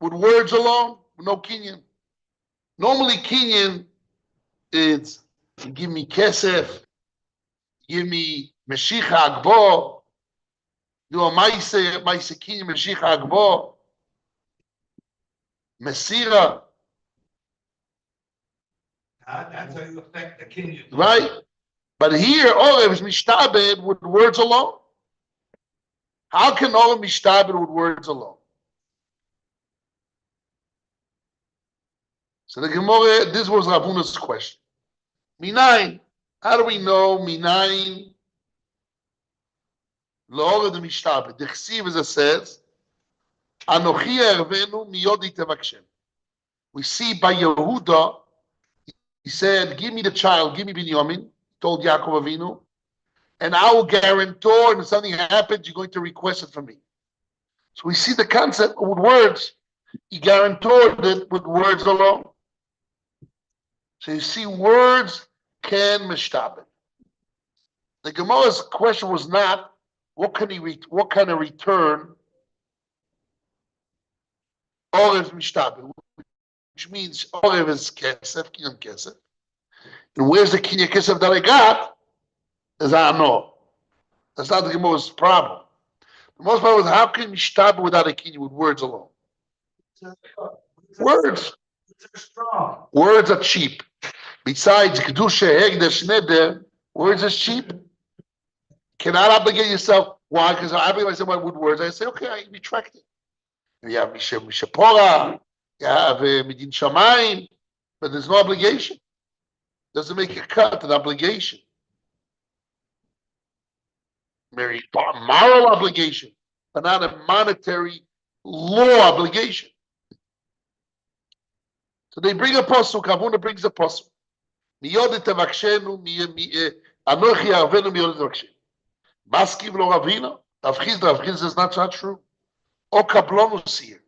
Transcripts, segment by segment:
with words alone, with no kinyan. Normally, kinyan is give me kesef, give me meshicha agbo, do a maise kinyan meshicha agbo, mesira. That's how you affect the kinyan. Right? But here, Orev is mishtabed with words alone. How can Orev mishtabed with words alone? So the Gemara, this was Ravuna's question. Minayin, how do we know Minayin? L'Orev the mishtabed. The Chesiv, as it says, Anochi ervenu miyodi tevakshem. We see by Yehuda, he said, give me the child, give me Binyamin, told Yaakov Avinu, and I will guarantor, and if something happens, you're going to request it from me. So we see the concept with words. He guarantored it with words alone. So you see, words can mishtabed. The Gemara's question was not, what kind of return Orev mishtabed, which means Orev is kesef, kinyan kesef. And where's the kinyan kesef that I got? As I know. That's not the Gemara's problem. The most problem is how can you stop without a kinyan with words alone? Words. Words are cheap. Besides kedusha, hegdesh, neder, words is cheap. Cannot obligate yourself. Why? Because I obligate myself with words. I say, okay, I retract it. You have mishapora, you have midin shamayim, but there's no obligation. Doesn't make a cut, an obligation. Very moral obligation, but not a monetary law obligation. So they bring a pasuk. Kavuna brings a pasuk. Miyod tevakshenu anochi arvenu miyod tevakshenu. Maskiv lo Ravina. Rav Chizda says that's not true. O kablonus here.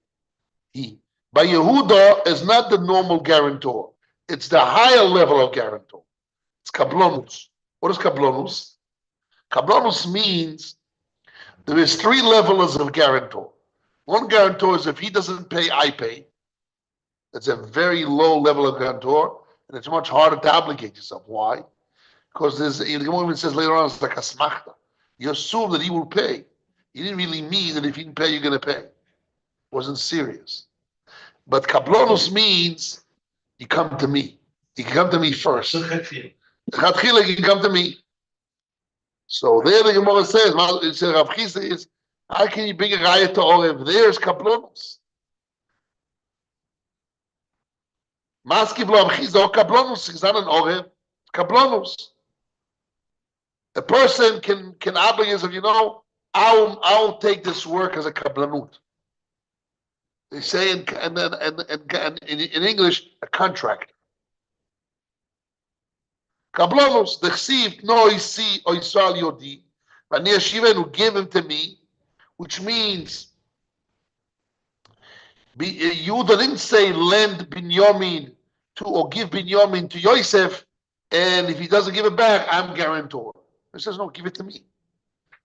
He by Yehuda is not the normal guarantor. It's the higher level of guarantor. It's kablonus. What is kablonus? Kablonus means there is 3 levels of guarantor. One guarantor is if he doesn't pay, I pay. That's a very low level of guarantor, and it's much harder to obligate yourself. Why? Because the Gemara even says later on, it's like a smachta. You assume that he will pay. He didn't really mean that if he didn't pay, you're going to pay. It wasn't serious. But kablonus means you come to me. You can come to me first. Chatchila, you can come to me. So there the Gemara says, Rav Chizda is, how can you bring a raya to Orev? There's kablonus. Maskiv lo Rav Chizda or kablonus. It's not an Orev. It's kablonus. A person can obligate himself, I'll take this work as a kablanut. They say in English, a contract. Kablanus, the chsiv, no isi o Yisrael yodi, v'ani yeshiva, who give him to me, which means, Yehuda didn't say lend Binyamin to, or give Binyamin to Yosef, and if he doesn't give it back, I'm guarantor. He says, no, give it to me.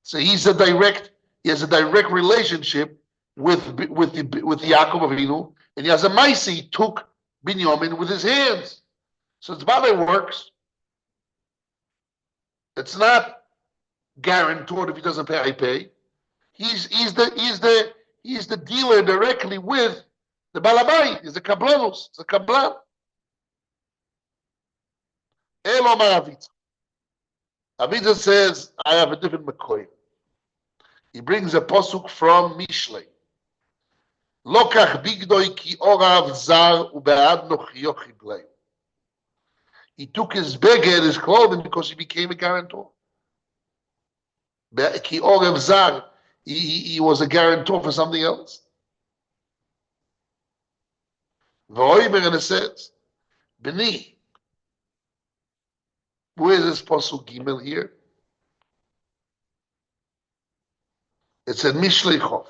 So he has a direct relationship with Yaakov Avinu, and he has a maisi. He took Binyamin with his hands. So it's about it works. It's not guaranteed if he doesn't pay, I pay. He's the dealer directly with the balabay. He's the kablanus. He's the kablan. Elo Maravitz. Avitza says, I have a different McCoy. He brings a posuk from Mishlei. Lokach bigdoi ki orav zar ubead nochio chiblei. He took his beged, his clothing, because he became a guarantor. Ki orav zar, he was a guarantor for something else. V'oimer, and it says, B'ni. Where is this posuk Gimel here? It's in Mishlei Chov.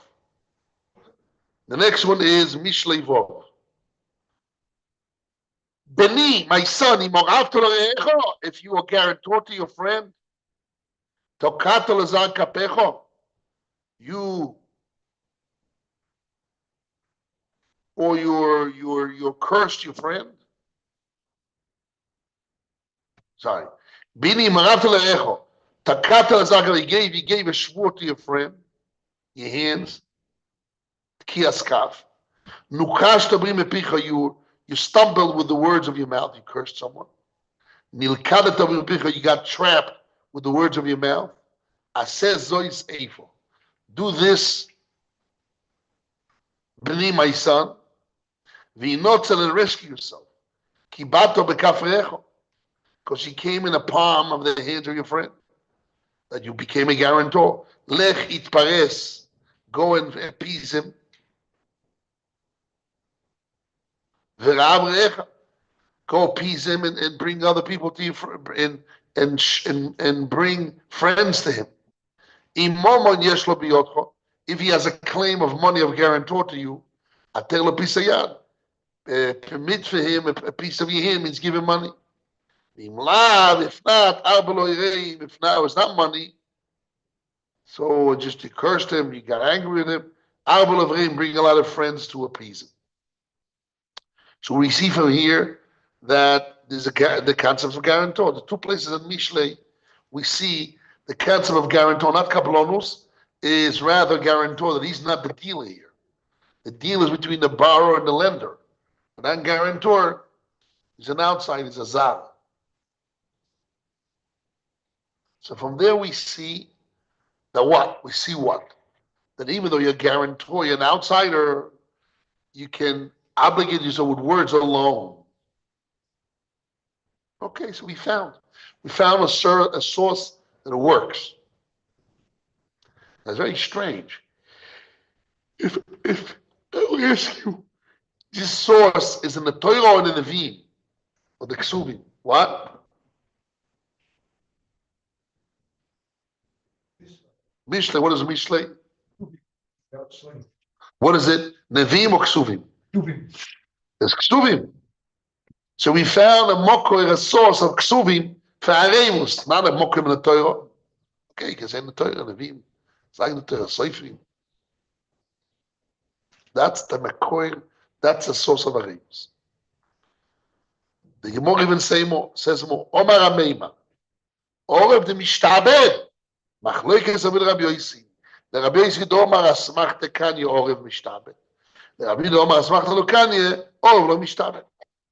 The next one is Mishlei Vov. Beni, my son, if you are guarantor to your friend, tokato lezar kapecho, you or you cursed your friend. Sorry. Bini marafta le'echo. Takata l'zakar, you gave a shvur to your friend, your hands, kiaskaf. Nukash tabrim epicha, you stumbled with the words of your mouth, you cursed someone. Nilkada tabrim epicha, you got trapped with the words of your mouth. Aseh zois eifo. Do this, Bini, my son. V'inotzel, and rescue yourself. Kibato bekafrecho. Because she came in the palm of the hands of your friend, that you became a guarantor. Lech itpares, go and appease him. V'ra'av re'echa, go appease him and bring other people to you and bring friends to him. Imomon yesh lo biyotcho, if he has a claim of money of guarantor to you, ater lo pisayad, permit for him a piece of your hand means give him money. If not, if now it's not money, so just you cursed him, you got angry with him. Bring a lot of friends to appease him. So we see from here that there's the concept of guarantor. The two places in Mishlei, we see the concept of guarantor, not kablonus, is rather guarantor, that he's not the dealer here. The deal is between the borrower and the lender. But that guarantor is an outside, he's a zar. So from there we see that what? We see what? That even though you're a guarantor, you're an outsider, you can obligate yourself with words alone. Okay, so we found a source that works. That's very strange. If I ask you, this source is in the Torah or in the Nevi'im or the Ksuvim, what? Mishlei, what is Mishlei? What is it? Nevi'im or Ksuvim? It's Ksuvim. So we found a mokor, a source of Ksuvim for Aremus, not a mokor in the Torah. Okay, because in the Torah, Nevi'im, it's like the Torah, Seifrim. That's the mokor, that's the source of Aremus. The Gemara even says more, Omar Ameima, Orev de Mishtabed, Machloikes Abid Rabbi Yosi. The Rabbi Yosi Omar Asmachta Kanye Orev Mishtabed. The Rabbi Omar Asmachta Lo Kanye Orev Lo Mishtabed.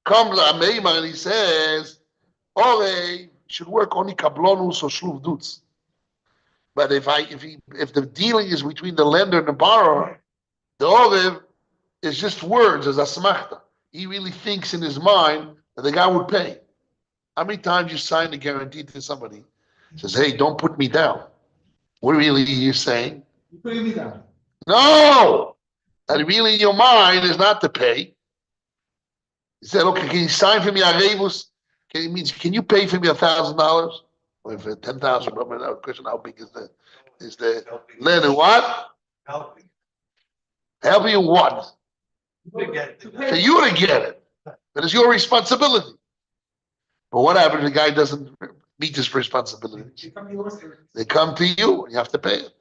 Comes Ameima and he says, Orev should work only kablonus or shluv dutz. But if the dealing is between the lender and the borrower, the Orev is just words as asmachta. He really thinks in his mind that the guy would pay. How many times you sign a guarantee to somebody? Says, hey, don't put me down. What really are you saying? You're putting me down. No! That really in your mind is not to pay. He said, okay, can you sign for me Arevus? Can you pay for me $1,000? Or for 10,000, no question, how big is the land and what? Helping. Help you what? To get it. For you to get it. But it's your responsibility. But what happens if the guy doesn't meet his responsibilities? They come to you and you have to pay it.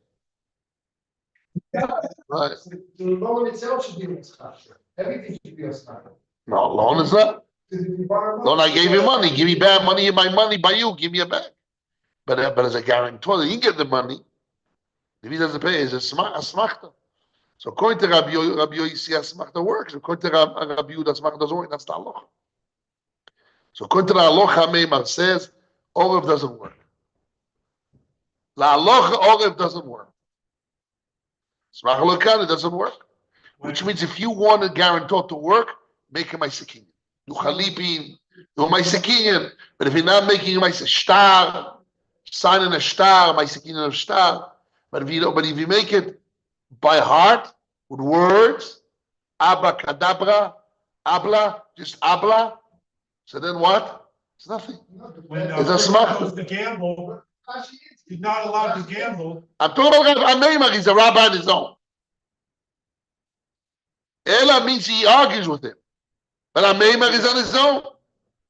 Right. The loan itself should be a structure. Everything should be a structure. No, loan is not. Loan, I gave you money. Give me back money, my money by you. Give me it back. But as a guarantor, you get the money. If he doesn't pay, it's a smachta. So according to Rabbi Yosi, smachta works. According to Rabbi Yehuda, smachta doesn't work. That's the halacha. So according to the halacha, Meimar says, Orev doesn't work. La halacha, Orev doesn't work. Smachta lokan, it doesn't work. Which means if you want a guarantor to work, make him my sekinyan. Do chalipin, do my sekinyan. But if you're not making him my shtar, signing a shtar, my sekinyan of shtar. But if you make it by heart, with words, abracadabra, abla, just abla, so then what? It's nothing. It's a smart. To gamble, he's not allowed to gamble. I'm talking about Ameimar, he's a rabbi on his own. Ela means he argues with him. But Ameimar is on his own.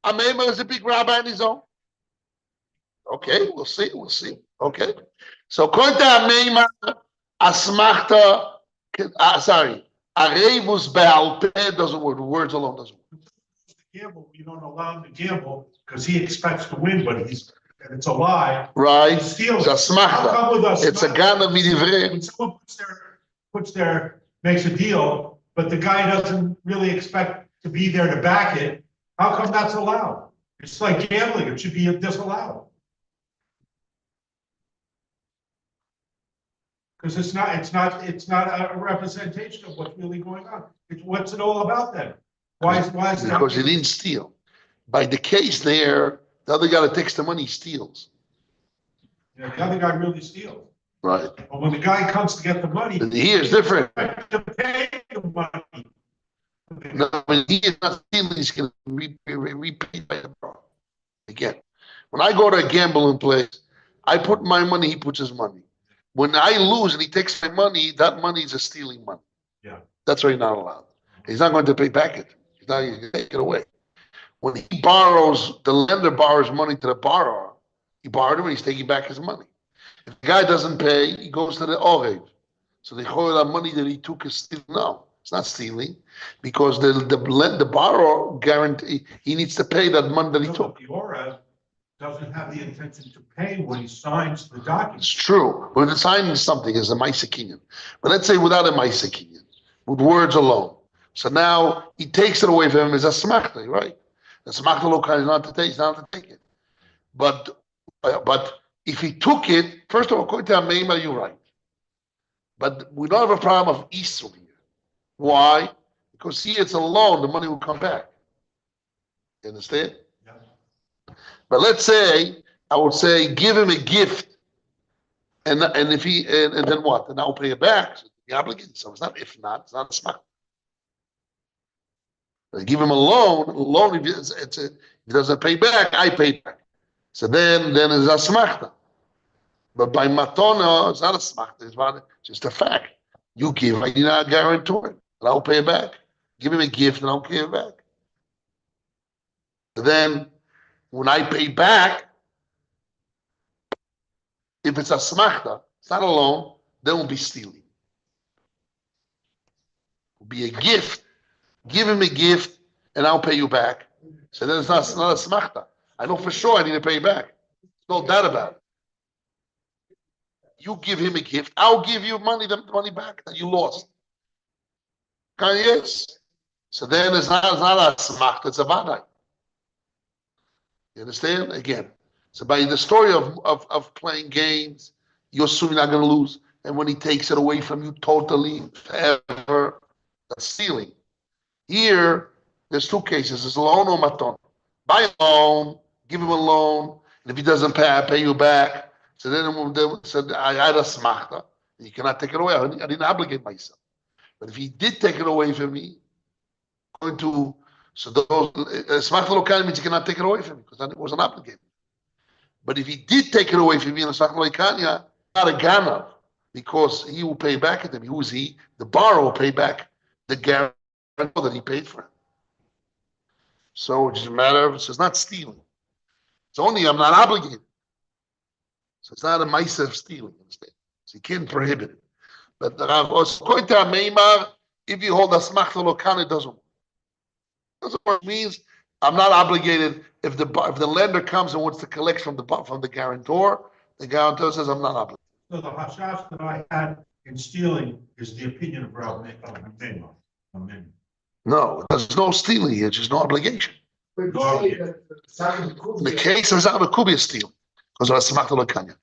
Ameimar is a big rabbi on his own. Okay, we'll see. Okay. So according to Ameimar, Arevus be'al peh doesn't work. Words alone doesn't work. Gamble, you don't allow him to gamble because he expects to win, but and it's a lie. Right? Stealing. It's a How smachta. come with us? It's a gana midivre. When someone makes a deal, but the guy doesn't really expect to be there to back it, how come that's allowed? It's like gambling, it should be disallowed. Because it's not a representation of what's really going on. What's it all about then? Why is that? Because he didn't steal. By the case there, the other guy that takes the money steals. Yeah, the other guy really steals. Right. But when the guy comes to get the money. And here is different. To pay the money. No, when he is not stealing, he's going to be repaid by the borrower. Again, when I go to a gambling place, I put my money, he puts his money. When I lose and he takes my money, that money is a stealing money. Yeah. That's why he's not allowed. He's not going to pay back it. He's going to take it away. When he borrows, the lender borrows money to the borrower. He borrowed him and he's taking back his money. If the guy doesn't pay, he goes to the Orev. So the whole money that he took is stealing. No, it's not stealing, because the borrower guarantee he needs to pay that money that he took. The Orev doesn't have the intention to pay when he signs the document. It's true. When it's signing something as a Maisa Kinyan. But let's say without a Maisa Kinyan, with words alone. So now he takes it away from him as a smachta, right? The smachta lokal is not to take, he's not to take it. But if he took it, first of all, according to Ameima, you're right. But we don't have a problem of Isur here. Why? Because here it's a loan, the money will come back. You understand? Yeah. But let's say, I would say, give him a gift, and if he and then what? And I'll pay it back. So the obligation. So it's not if not, it's not a smachta. Give him a loan. If he doesn't pay back, I pay back. So then it's a smachta. But by matona, it's not a smachta. It's just a fact. You give, I need a guarantor, and I'll pay it back. Give him a gift, and I'll pay it back. Then, when I pay back, if it's a smachta, it's not a loan, then it will be stealing. It will be a gift. Give him a gift, and I'll pay you back. So then it's not a smachta. I know for sure I need to pay back. No doubt about it. You give him a gift, I'll give you the money back that you lost. Yes. So then it's not a smachta, it's a vaday. You understand? Again. So by the story of playing games, you're assuming you're not going to lose. And when he takes it away from you totally, forever, that's stealing. Here, there's two cases. There's a loan or maton. Buy a loan, give him a loan, and if he doesn't pay, I pay you back. So then they said, I had a smachta. You cannot take it away. I didn't obligate myself. But if he did take it away from me, so those smachta lokal means you cannot take it away from me, because it wasn't obligated. But if he did take it away from me in a smachta lokal, not a ganav, because he will pay back at him. Who is he? The borrower will pay back the guarantee that he paid for it. So it's a matter of, it's not stealing. It's only I'm not obligated. So it's not a ma'aser of stealing. Understand? So you can't prohibit it. But according to Meimar, if you hold a smachta lokal, it doesn't work. Doesn't work means I'm not obligated. If the lender comes and wants to collect from the guarantor, the guarantor says I'm not obligated. So the hashash that I had in stealing is the opinion of Rav Meimar. No, there's no stealing here. There's just no obligation. In the case of Zav Kubi is stealing because of a smachta lokal.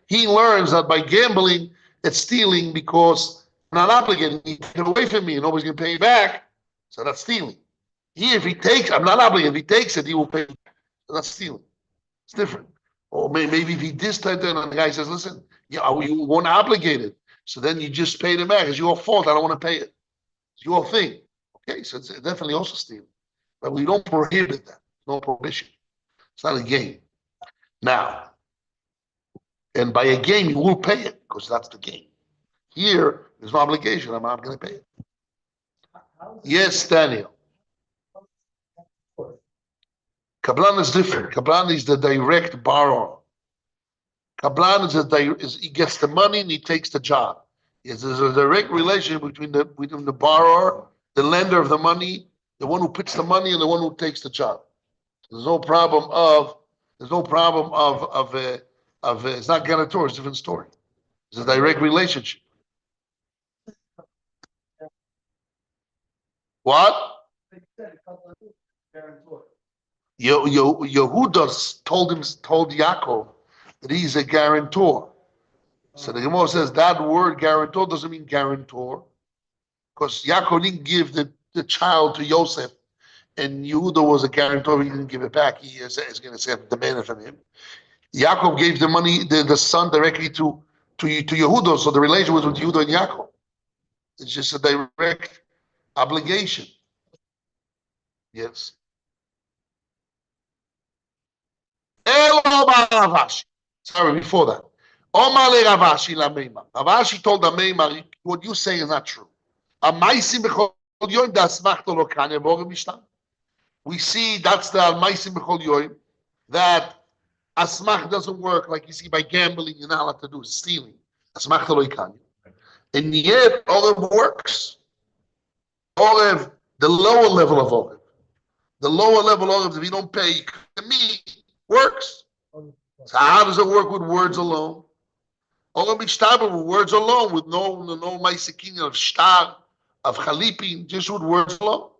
He learns that by gambling, it's stealing because I'm not obligated. He take it away from me and nobody's going to pay me back. So that's stealing. Here, if he takes, I'm not obligated. If he takes it, he will pay me back. So that's stealing. It's different. Or maybe if he distant and the guy says, listen, you weren't obligated. So then you just pay it back. It's your fault. I don't want to pay it. It's your thing. Okay, so it's definitely also stealing. But we don't prohibit that. No prohibition. It's not a game. Now, and by a game, you will pay it because that's the game. Here, there's no obligation. I'm not going to pay it. Yes, Daniel. Kablan is different. Kablan is the direct borrower. Kablan is he gets the money and he takes the job. Yes, there's a direct relationship between the borrower, the lender of the money, the one who puts the money, and the one who takes the job. There's no problem of it's not guarantor, it's a different story. It's a direct relationship. What? Yehuda told Yaakov that he's a guarantor. So the Gemara says that word guarantor doesn't mean guarantor, because Yaakov didn't give the child to Yosef, and Yehuda was a guarantor. He didn't give it back. He is going to say demanded from him. Yaakov gave the money, the son directly to Yehuda, so the relation was with Yehuda and Yaakov. It's just a direct obligation. Yes. Sorry, before that. Ravashi told the Meimar, what you say is not true. We see that's the Maisim B'chol Yoim, that Asmach doesn't work like you see by gambling, you're not allowed to do, stealing. Asmach lo ikani. And yet, Orev works. Orev, the lower level of Orev. The lower level Orev, if you don't pay, to me, works. So how does it work with words alone? Orev Mishtaber with words alone, with no Maisekin of Shtar, of Chalipin, just with words alone.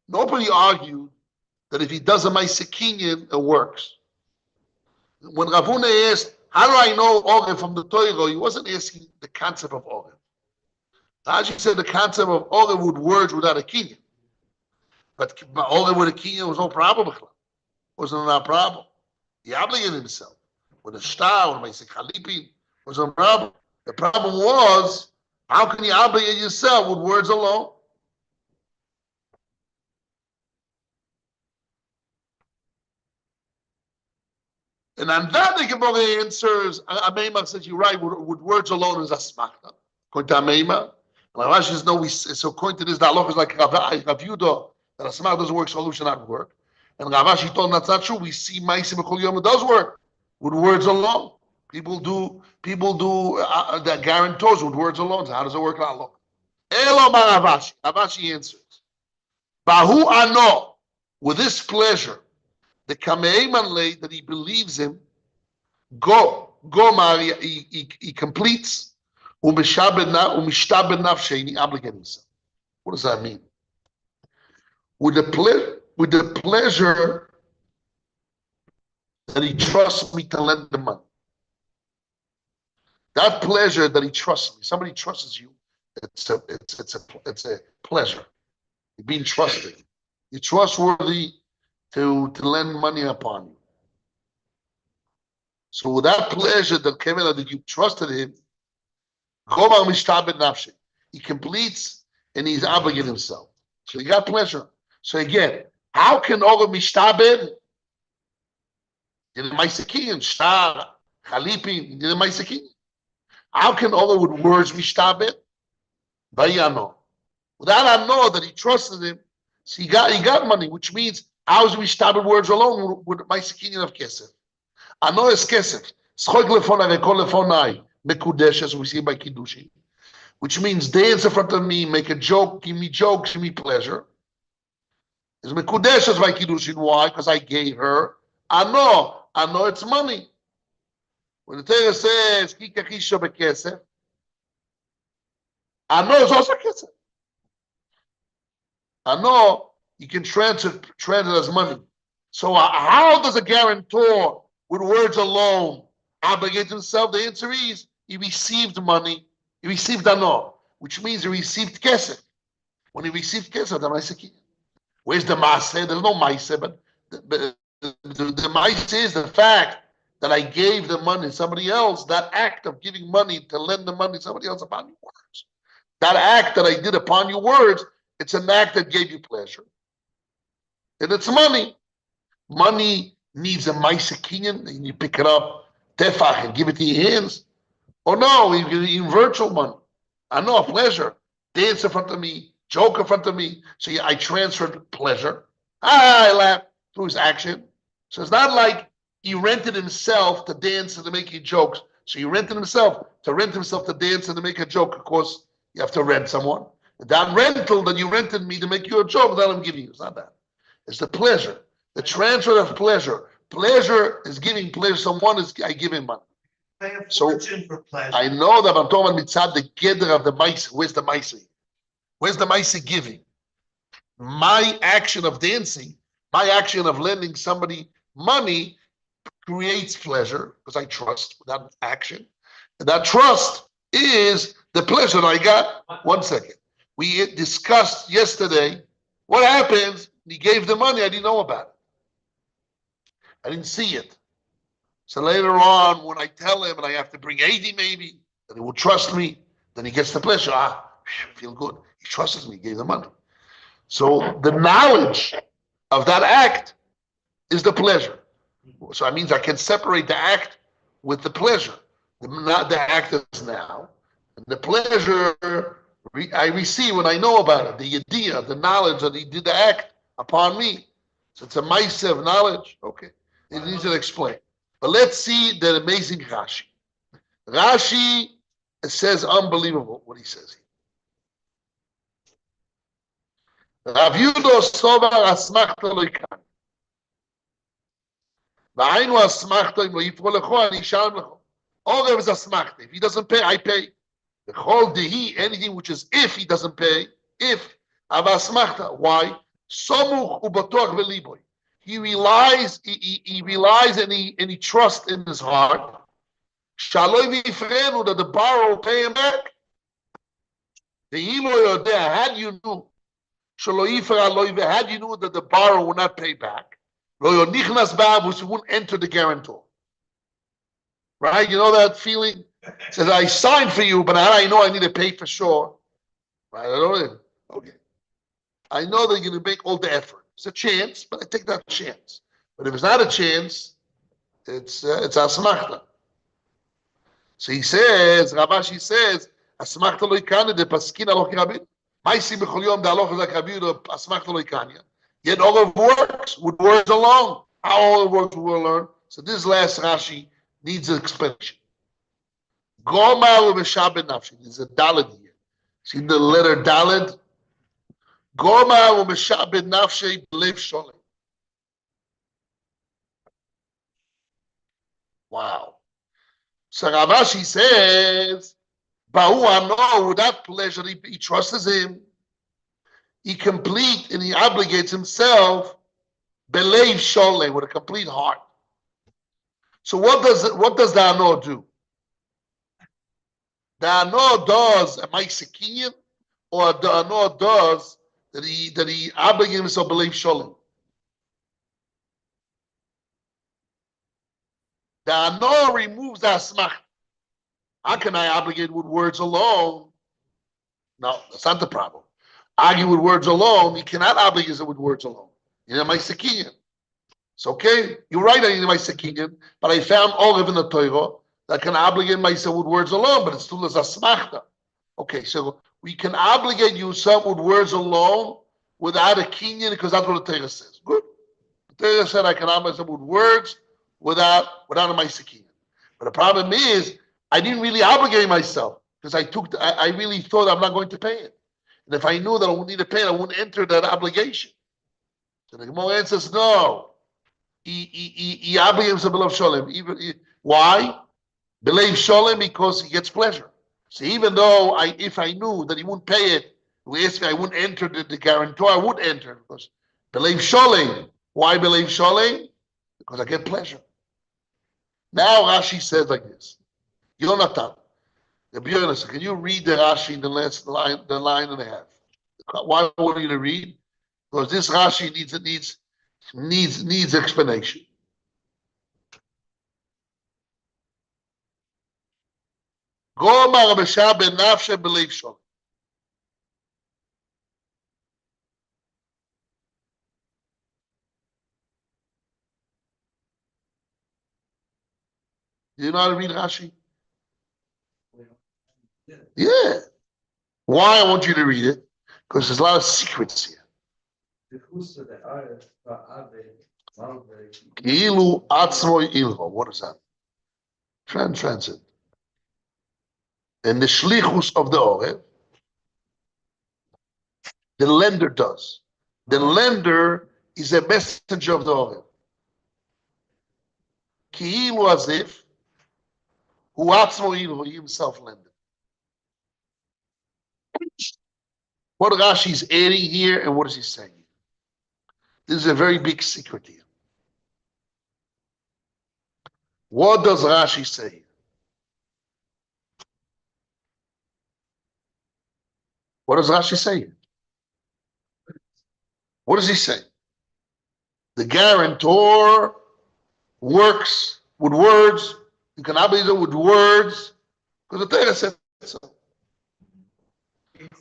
Nobody argued that if he does a Maisekinyan, it works. When Ravuna asked, how do I know Orev from the Torah? He wasn't asking the concept of Orev. Rashi said the concept of Orev with words without a kinyan. But Orev with a kinyan was no problem. It wasn't a problem. He obligated himself. With a star, with a Chalipin, was a problem. The problem was, how can you obligate yourself with words alone? And on that, the Gemara answers, Ameimar says, you're right, with words alone is asmachta. According to Ameimar. And Rashi says, no, so according to this, the halacha is like Rav Yudah, that asmachta doesn't work, solution not work. And Ravashi told him that's not true. We see Maisim B'chol Yom, it does work with words alone. People do the guarantors with words alone. So how does it work in halacha? Elo ma Ravashi. Ravashi answers, Bahu ano, with this pleasure, the Kameiman lay that he believes him, go Maria, he completes, umishtabed nafshe, he obligates himself. What does that mean? With the pleasure that he trusts me to lend the money. That pleasure that he trusts me, somebody trusts you, it's a pleasure. You're being trusted. You're trustworthy to lend money upon you. So with that pleasure that came in, that you trusted him, he completes and he's obligated himself. So he got pleasure. So again, how can Orev Mishtabed? Did it Maisekin, Shtar, Chalipin, did it Maisekin? How can Orev with words Mishtabed? Bayano. Without I know that he trusted him, so he got money, which means how is Mishtabed words alone with Maisekin of Kesef? I know it's Kesef. Schok lefonai, rekol lefonai, mekudesh, as we see by Kiddushin, which means dance in front of me, make a joke, give me jokes, give me pleasure. It's mekudesh as by Kiddushin. Why? Because I gave her. I know it's money. When the Torah says kikachisha bekesef, I know it's also kesef. I know you can transit as money. So how does a guarantor with words alone obligate himself? The answer is he received money. He received ano, which means he received kesef. When he received kesef, the ma'aseh. Where's the ma'aseh? There's no ma'aseh, but the ma'aseh is the fact that I gave the money to somebody else. That act of giving money to lend the money to somebody else upon your words. That act that I did upon your words, it's an act that gave you pleasure. And it's money. Money needs a ma'aseh kinyan, and you pick it up, tefach, and give it to your hands. Or no, in virtual money. I know a pleasure. Dance in front of me, joke in front of me. So I transferred pleasure. I laugh through his action. So it's not like he rented himself to dance and to make jokes. So he rented himself to dance and to make a joke. Of course, you have to rent someone. That rental that you rented me to make you a joke, that I'm giving you. It's not that. It's the pleasure. The transfer of pleasure. Pleasure is giving pleasure. Someone is I give him money. So For pleasure. I know that I'm talking about mitzad, the gather of the mice. Where's the mice? Where's the mice giving? My action of dancing, my action of lending somebody money creates pleasure because I trust that action. And that trust is the pleasure that I got. 1 second. We discussed yesterday what happens. He gave the money. I didn't know about it. I didn't see it. So later on, when I tell him and I have to bring 80 maybe, then he will trust me. Then he gets the pleasure. Feel good. He trusts me. He gave the money. So the knowledge of that act is the pleasure. So that means I can separate the act with the pleasure. The act is now. And the pleasure I receive when I know about it. The idea, the knowledge that he did the act upon me. So it's a ma'aseh knowledge. Okay. It needs to explain. But let's see the amazing Rashi. Rashi says unbelievable what he says here. Rav Yudo Sovar Asmachta lo yikan. V'ainu asmachta im lo yifro lecho ani shalom lecho. All there is asmachta. If he doesn't pay, I pay. The whole dehi, anything which is if he doesn't pay, if av asmachta. Why? Somuch ubatoch v'liboy. He relies and he trusts in his heart. Shaloi v'yifrenu, that the borrower will pay him back. The ilo yodeh, had you knew, shaloi yifra aloi, had you knew that the borrower will not pay back, lo yonichnas ba'av, which won't enter the guarantor. Right? You know that feeling? It says, I signed for you, but I know I need to pay for sure. Right? I don't know. Okay. I know that you're going to make all the effort. It's a chance, but I take that chance. But if it's not a chance, it's asmachta. So he says, Ravashi says, asmachta lo ikanya de paskin aloch rabin. Ma'isi b'chol yom de aloch rabin asmachta lo ikanya. Yet all of works with words alone. How all the works we will learn. So this last Rashi needs an explanation. Gomar u'meshabed nafshi. There's a daled here. See the letter daled? Gomar u'meshabed nafshi b'lev sholem. Wow. So Ravashi says, Bahu ano, with that pleasure, he trusts him. He complete and he obligates himself b'lev sholem, with a complete heart. So what does the ano do? The ano does a ma'aseh, or the ano does that he obligates himself b'lev sholem. The ano removes the asmach. How can I obligate with words alone? No, that's not the problem. Argue with words alone, you cannot obligate it with words alone. You know, ma'aseh. It's okay. You're right, I need ma'aseh, but I found all of in the Torah that can obligate myself with words alone, but it's still as asmachta. Okay, so we can obligate yourself with words alone without a kinyan, because that's what the Torah says. Good. The Torah said I can obligate myself with words without a ma'aseh. But the problem is, I didn't really obligate myself because I really thought I'm not going to pay it. And if I knew that I wouldn't need to pay it, I wouldn't enter that obligation. So the Gemara answers, no. He obligates himself b'lev sholem. Why? B'lev sholem, because he gets pleasure. So even though if I knew that he wouldn't pay it, he asked me, I wouldn't enter the guarantor, I would enter because b'lev sholem. Why b'lev sholem? Because I get pleasure. Now Rashi says like this. Yonatan, can you read the Rashi in the last line, the line and a half? Why want you to read? Because this Rashi needs explanation. Gomar b'shah ben nafshe b'lev sholem. Do you know how to read Rashi? Yeah. Why I want you to read it? Because there's a lot of secrets here. Ki'ilu atzmo ilvo. What is that? Transit. And the shlichus of the orev, the lender does. The lender is a messenger of the orev. Ki'ilu as if hu atzmo ilvo, he himself lended. What Rashi is adding here, and what is he saying? This is a very big secret here. What does Rashi say? What does Rashi say? What does he say? The guarantor works with words. You can obligate it with words because the Torah said so.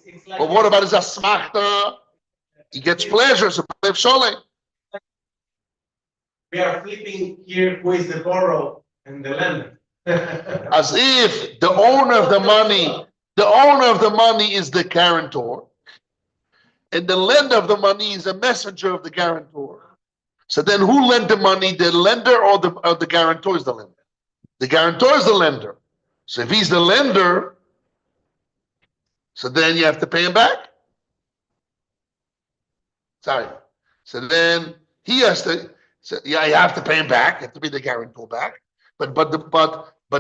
It's like But what about his asmachta? He gets pleasure. So we are flipping here who is the borrower and the lender. as if the owner of the money is the guarantor, and the lender of the money is a messenger of the guarantor. So then who lent the money? The lender or the guarantor is the lender? The guarantor is the lender. So if he's the lender, so then you have to pay him back. Sorry. So then he has to. So yeah, you have to pay him back. You have to pay the guarantor back. But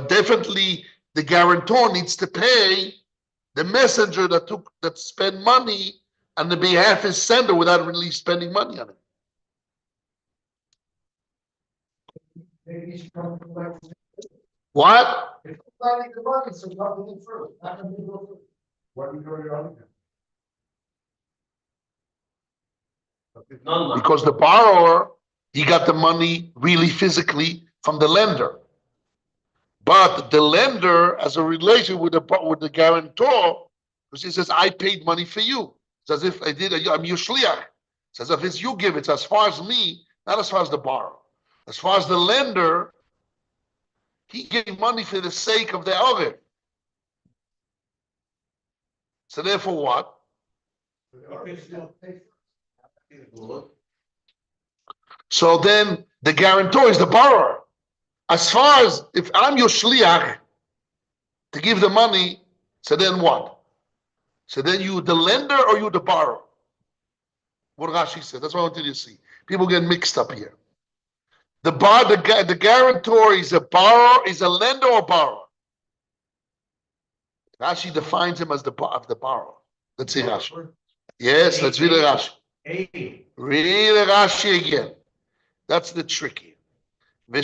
definitely the guarantor needs to pay the messenger that spent money on the behalf of his sender without really spending money on it. Maybe you should come to the left. What? If you find the money, so come to me first. Not come to me first. Why do you go to your own? Non-money. Because the borrower, he got the money really physically from the lender. But the lender has a relation with the guarantor, because he says, I paid money for you. It's as if I'm your shliach. It's as if it's you give it. It's as far as me, not as far as the borrower. As far as the lender, he gave money for the sake of the orev. So therefore what? So then the guarantor is the borrower. As far as if I'm your shliach to give the money, so then what? So then you the lender or you the borrower? What Rashi said. That's what I wanted you to see. People get mixed up here. The guarantor is a borrower, is a lender or borrower. Rashi defines him as the borrower. Let's see Rashi. Yes, let's read the Rashi. Read the Rashi again. That's the tricky. The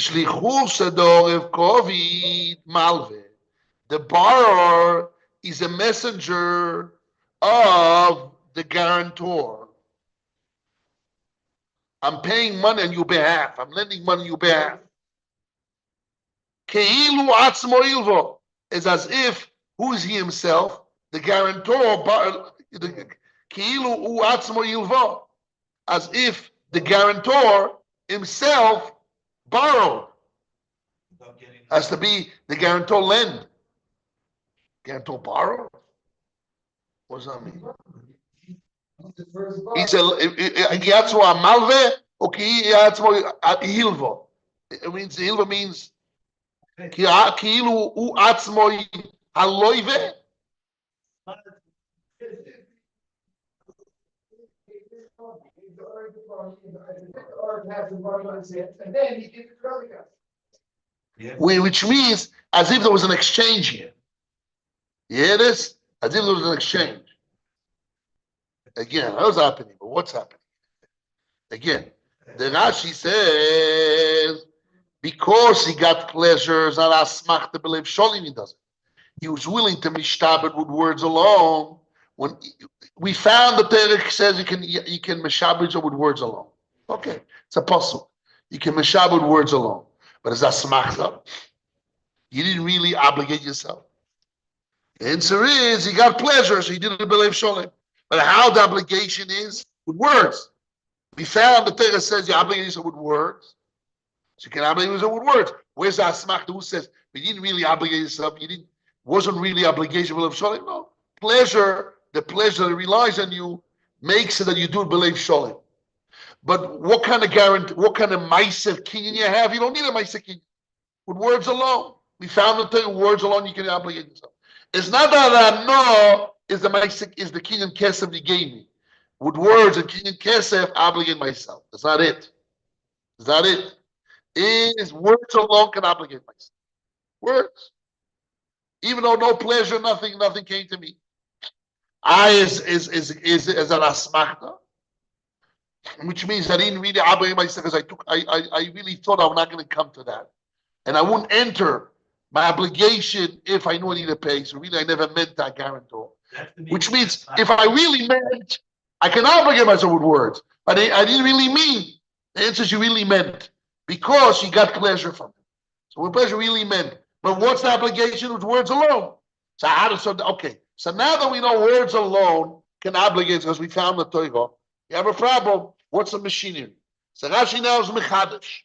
borrower is a messenger of the guarantor. I'm paying money on your behalf. I'm lending money on your behalf. Keilu atzmo ilvo is as if, who is he himself? The guarantor. Keilu u atzmo ilvo, as if the guarantor himself borrowed. Has to be the guarantor lend. Guarantor borrow? What does that mean? He said, "Yatzmo amalve, okay, yatzmo hilvo." It means hilvo means ki'ilu u atzmo haloive. And then he gives it to the other guy. Which means as if there was an exchange here. You hear this? As if there was an exchange. Again, how's happening? But what's happening? Again, the Rashi says, because he got pleasures, not asmach to believe sholim, he doesn't. He was willing to mishtabed with words alone. When we found the Torah says you can mishabed with words alone. Okay, it's a puzzle. You can mishabed with words alone, but it's asmachta. You didn't really obligate yourself. The answer is he got pleasure, so he didn't believe sholim. But how the obligation is with words. We found the Torah says you obligate yourself with words. So you can obligate yourself with words. Where's the asmachta who says you didn't really obligate yourself? Wasn't really obligation of sholim. No, pleasure. The pleasure that relies on you makes it that you do believe sholim. But what kind of guarantee, what kind of Ma'aser Kinyan you have? You don't need a Ma'aser Kinyan. With words alone. We found that with words alone you can obligate yourself. It's not that I know is the Kinyan Kesef you gave me. With words and Kinyan Kesef, obligate myself. That's not it. That's not it. Is words alone can obligate myself. Words. Even though no pleasure, nothing came to me. I is an asmachta, which means I didn't really obligate myself because I really thought I'm not going to come to that. And I wouldn't enter my obligation if I knew I needed to pay. So really, I never meant that guarantor. Which means if I really meant, I can obligate myself with words. But I didn't really mean. The answer is you really meant. Because you got pleasure from it. So what pleasure really meant. But what's the obligation with words alone? Okay. So now that we know words alone can obligate, because we found the Torah, you have a problem. What's the machinery? So Rashi now is mechadish.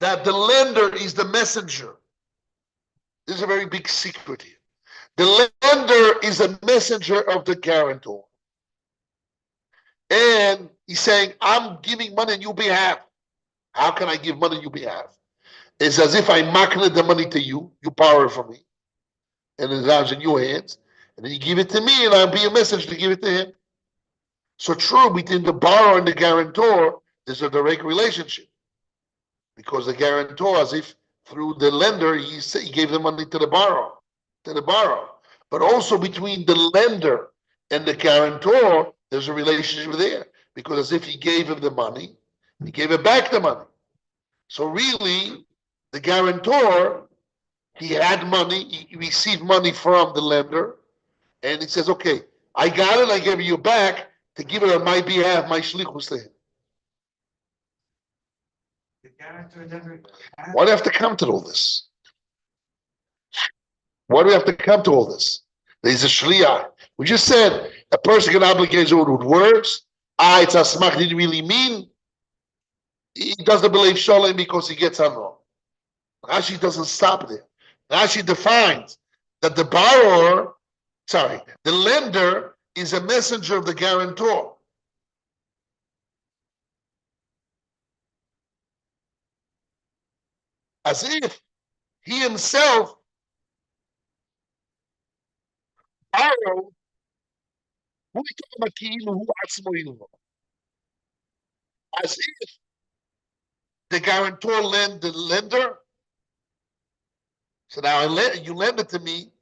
That the lender is the messenger. This is a very big secret here. The lender is a messenger of the guarantor. And he's saying, I'm giving money on your behalf. How can I give money on your behalf? It's as if I makna the money to you, you borrow it from me, and it lands in your hands, and then you give it to me, and I'll be a messenger to give it to him. So true, between the borrower and the guarantor, there's a direct relationship. Because the guarantor, as if through the lender, he gave the money to the borrower. But also between the lender and the guarantor, there's a relationship there. Because as if he gave him the money, he gave it back the money. So really, the guarantor, he had money, he received money from the lender, and he says, okay, I got it, I gave you back to give it on my behalf, my shlichus to him. Why do you have to come to all this? Why do we have to come to all this? There's a shliach. We just said a person can obligate with words. It's a smach didn't really mean. He doesn't believe shalom because he gets wrong. Rashi doesn't stop there. Rashi defines that the lender is a messenger of the guarantor. As if he himself borrowed as if the guarantor lend the lender. So now you lend it to me.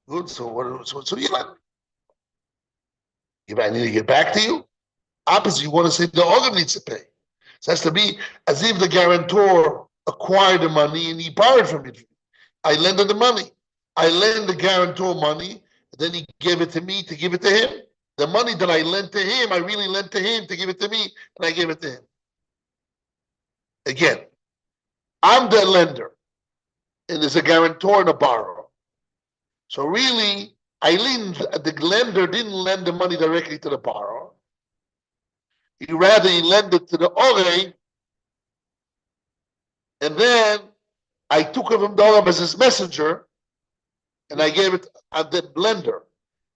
Good. So you lend it. If I need to get back to you, opposite, you want to say the organ needs to pay. So it has to be as if the guarantor acquired the money and he borrowed from it. I lend him the money. I lend the guarantor money, and then he gave it to me to give it to him. The money that I lent to him, I really lent to him to give it to me, and I gave it to him. Again, I'm the lender, and there's a guarantor and a borrower. So really, the lender didn't lend the money directly to the borrower. He lent it to the orei, and then I took him down as his messenger, and I gave it. The lender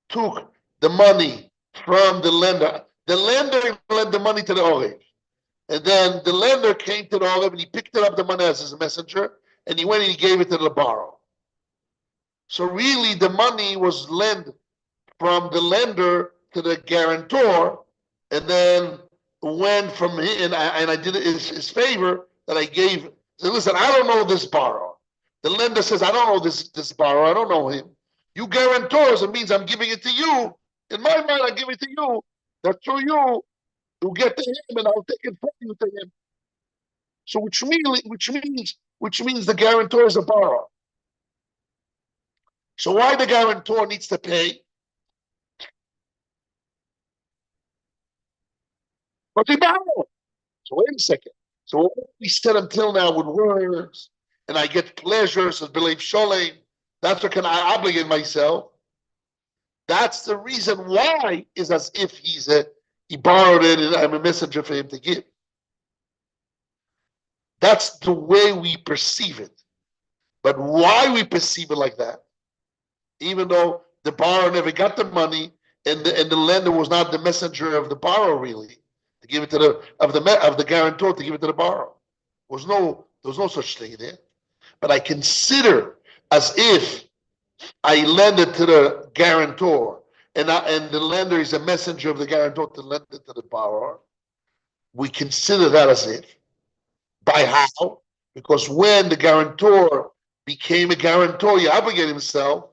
took the money from the lender. The lender lent the money to the orei, and then the lender came to the orei and he picked up the money as his messenger, and he went and he gave it to the borrower. So really, the money was lent from the lender to the guarantor, and then went from him, and I did it in his favor that I gave. So listen, I don't know this borrower. The lender says, I don't know this borrower. I don't know him. You guarantors, it means I'm giving it to you. In my mind, I give it to you. That through you, you'll get to him, and I'll take it from you to him. So which means the guarantor is a borrower. So why the guarantor needs to pay? But they borrow. So wait a second. So what we said until now with words, and I get pleasures and believe sholem, that's what can I obligate myself. That's the reason why is as if he borrowed it and I'm a messenger for him to give. That's the way we perceive it. But why we perceive it like that, even though the borrower never got the money and the lender was not the messenger of the borrower really, to give it to the guarantor to give it to the borrower. There was no such thing there. But I consider as if I lend it to the guarantor, and the lender is a messenger of the guarantor to lend it to the borrower. We consider that as if. By how? Because when the guarantor became a guarantor, he obligated himself.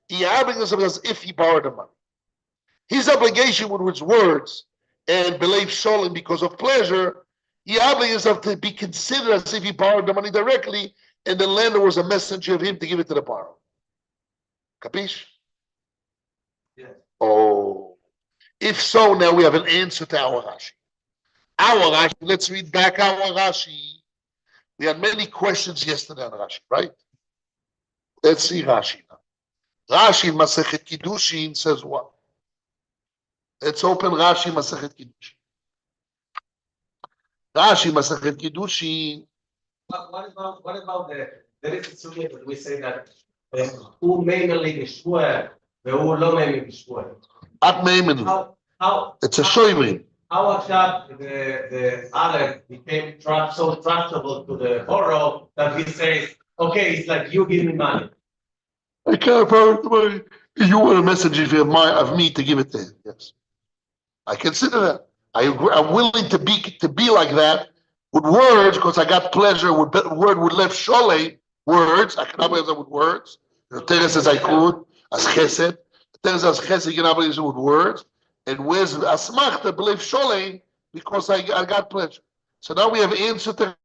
He obligated himself as if he borrowed the money. His obligation with his words and belief sholem because of pleasure, he obligated himself to be considered as if he borrowed the money directly, and the lender was a messenger of him to give it to the borrower. Capish? Yes. Oh. If so, now we have an answer to our Rashi. Our Rashi, let's read back our Rashi. We had many questions yesterday on Rashi, right? Let's see Rashi now. Rashi in Masechet Kiddushin says what? Let's open Rashi Masechet Kiddushin. Rashi Masechet Kiddushin. What about there is a sugya that we say that who mainly Yeshua, the who לא mainly Yeshua. At Meimen. How It's a shoymim. how actually the Aleph became so trustable to the borrow that he says, okay, it's like you give me money. I can't borrow the money. You want a message of me to give it to him. Yes. I consider that. I agree. I'm willing to be like that with words because I got pleasure with left shole words. I can operate with words. The Torah says I could as chesed. The Torah says chesed you can operate with words. And where's asmachta believe shole because I got pleasure. So now we have answer to